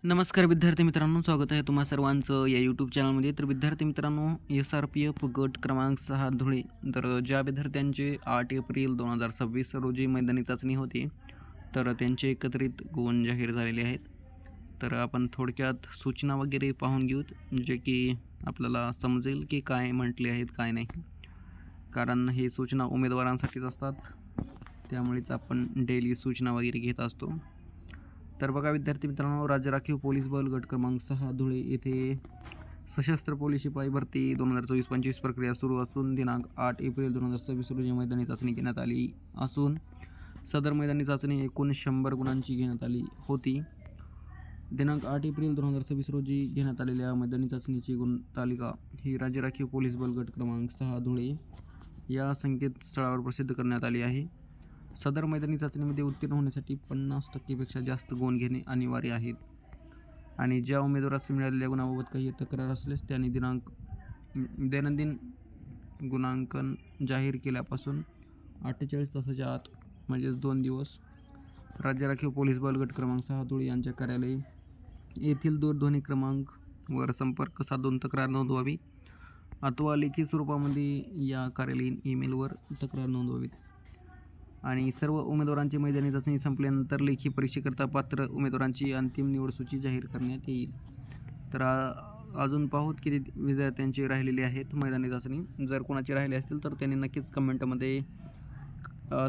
नमस्कार विद्यार्थी मित्रांनो, स्वागत आहे तुम्हा सर्वांचं या यूट्यूब चॅनलमध्ये. तर विद्यार्थी मित्रांनो, SRPF गट क्रमांक 6 धुळे. तर ज्या विद्यार्थ्यांचे 8 एप्रिल 2026 रोजी मैदानी चाचणी होती, तर त्यांचे एकत्रित गुण जाहीर झालेले आहेत. तर आपण थोडक्यात सूचना वगैरे पाहून घेऊत, जे की आपल्याला समजेल की काय म्हटले आहेत काय नाही. कारण हे सूचना उमेदवारांसाठीच असतात, त्यामुळेच आपण डेली सूचना वगैरे घेत असतो. तर बघा विद्यार्थी मित्रांनो, राज्य राखीव पोलीस बल गट क्रमांक 6 धुळे येथे सशस्त्र पोलीस शिपाई भरती 2024-25 प्रक्रिया सुरू असून दिनांक 8 एप्रिल 2026 रोजी मैदानी चाचणी घेण्यात आली असून सदर मैदानी चाचणी एकूण 100 गुणांची घेण्यात आली होती. दिनांक 8 एप्रिल 2026 रोजी घेण्यात आलेल्या मैदानी चाचणीची गुणतालिका ही राज्य राखीव पोलीस बल गट क्रमांक 6 धुळे या संकेतस्थळावर प्रसिद्ध करण्यात आली आहे. सदर मैदानी चाचणीमध्ये उत्तीर्ण होण्यासाठी 50% जास्त गुण घेणे अनिवार्य आहेत आणि ज्या उमेदवारास मिळालेल्या गुणाबाबत काही तक्रार असल्यास त्यांनी दैनंदिन गुणांकन जाहीर केल्यापासून 48 तासाच्या आत म्हणजेच 2 दिवस राज्य राखीव पोलीस बल गट क्रमांक 6 धुळे यांच्या कार्यालय येथील दूरध्वनी क्रमांकवर संपर्क साधून तक्रार नोंदवावी अथवा लेखी स्वरूपामध्ये या कार्यालयीन ईमेलवर तक्रार नोंदवावी. आणि सर्व उमेदवारांची मैदानी चाचणी संपल्यानंतर लेखी परीक्षेकरता पात्र उमेदवारांची अंतिम निवड सूची जाहीर करण्यात येईल. तर अजून पाहूत किती विद्यार्थ्यांचे राहिलेले आहेत मैदानी चाचणी. जर कोणाचे राहिले असतील तर त्यांनी नक्कीच कमेंटमध्ये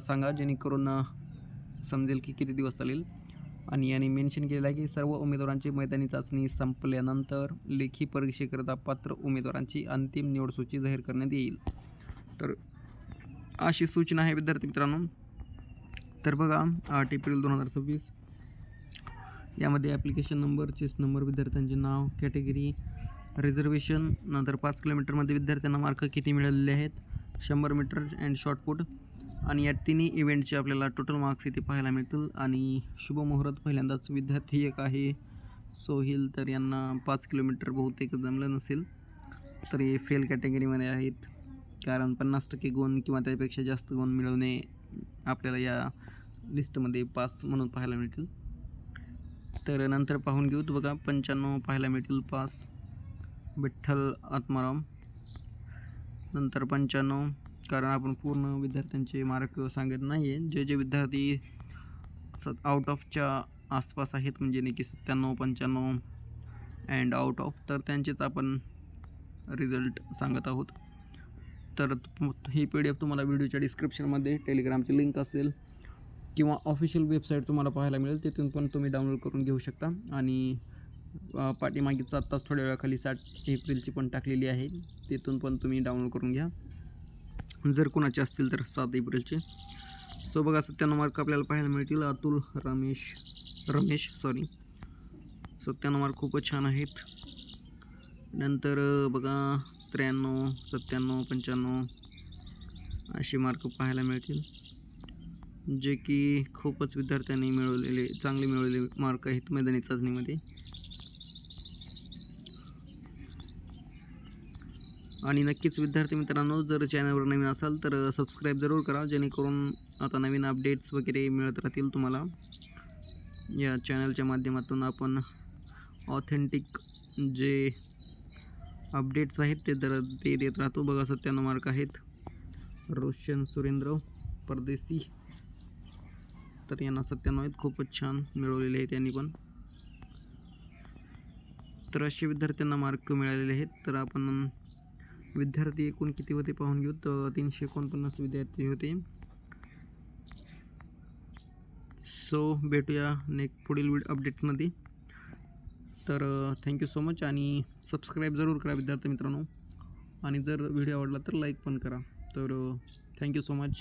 सांगा, जेणेकरून समजेल की किती दिवस चालेल. आणि यांनी मेन्शन केलेलं आहे की सर्व उमेदवारांची मैदानी चाचणी संपल्यानंतर लेखी परीक्षेकरता पात्र उमेदवारांची अंतिम निवड सूची जाहीर करण्यात येईल. तर अशी सूचना आहे विद्यार्थी मित्रांनो. तर बघा 8 एप्रिल 2026 यामध्ये ॲप्लिकेशन नंबर, चेस्ट नंबर, विद्यार्थ्यांचे नाव, कॅटेगरी, रिझर्वेशन, नंतर 5 किलोमीटरमध्ये विद्यार्थ्यांना मार्क किती मिळालेले आहेत, 100 मीटर अँड शॉर्टपुट, आणि या तिन्ही इव्हेंटचे आपल्याला टोटल मार्क्स इथे पाहायला मिळतील. आणि शुभमुहूर्त पहिल्यांदाच विद्यार्थी एक आहे सोहिल, तर यांना 5 किलोमीटर बहुतेक जमलं नसेल, तर हे फेल कॅटेगरीमध्ये आहेत. कारण 50% गुण किंवा त्यापेक्षा जास्त गुण मिळवणे आपल्याला या लिस्टमध्ये पास म्हणून पाहायला मिळतील. तर नंतर पाहून घेऊ. बघा 95 पाहायला मिळतील पास, विठ्ठल आत्माराम. नंतर 95, कारण आपण पूर्ण विद्यार्थ्यांचे मार्क सांगत नाही आहे. जे विद्यार्थी आउट ऑफच्या आसपास आहेत, म्हणजे नाही की 97, 95 अँड आउट ऑफ, तर त्यांचेच आपण रिझल्ट सांगत आहोत. तर ही PDF तुम्हाला व्हिडिओच्या डिस्क्रिप्शनमध्ये टेलिग्रामची लिंक असेल किंवा ऑफिशियल वेबसाईट तुम्हाला पाहायला मिळेल, तिथून पण तुम्ही डाउनलोड करून घेऊ शकता. आणि पाठीमागीच आत्ताच थोड्या वेळाखाली 7 एप्रिलची पण टाकलेली आहे, तिथून पण तुम्ही डाउनलोड करून घ्या जर कोणाचे असतील तर 7 एप्रिलचे. सो बघा 97 मार्क आपल्याला पाहायला मिळतील. अतुल रमेश 97 मार्क खूपच छान आहेत. नंतर बघा 93, 97, 95 असे मार्क पाहायला मिळतील, जे की खूपच विद्यार्थ्यांनी चांगले मिळवलेले मार्क आहेत मैदानी चाचणीमध्ये. आणि नक्कीच विद्यार्थी मित्रांनो, जर चॅनलवर नवीन असाल तर सबस्क्राईब जरूर करा, जेणेकरून आता नवीन अपडेट्स वगैरे मिळत राहतील तुम्हाला. या चॅनलच्या माध्यमातून आपण ऑथेंटिक जे अपडेट्स आहेत ते देत राहतो. बघा 97 मार्क आहेत. रोशन सुरेंद्र परदेशी, तर यांना 97 आहेत, खूपच छान मिळवलेले आहेत यांनी पण. तर असे विद्यार्थ्यांना मार्क मिळालेले आहेत. तर आपण विद्यार्थी एकूण किती होते पाहून घेऊ. तर 349 विद्यार्थी होते. सो भेटूया पुढील अपडेट्समध्ये. तर थँक्यू सो मच आणि सबस्क्राईब जरूर करा विद्यार्थी मित्रांनो. आणि जर व्हिडिओ आवडला तर लाईक पण करा. तर थँक्यू सो मच.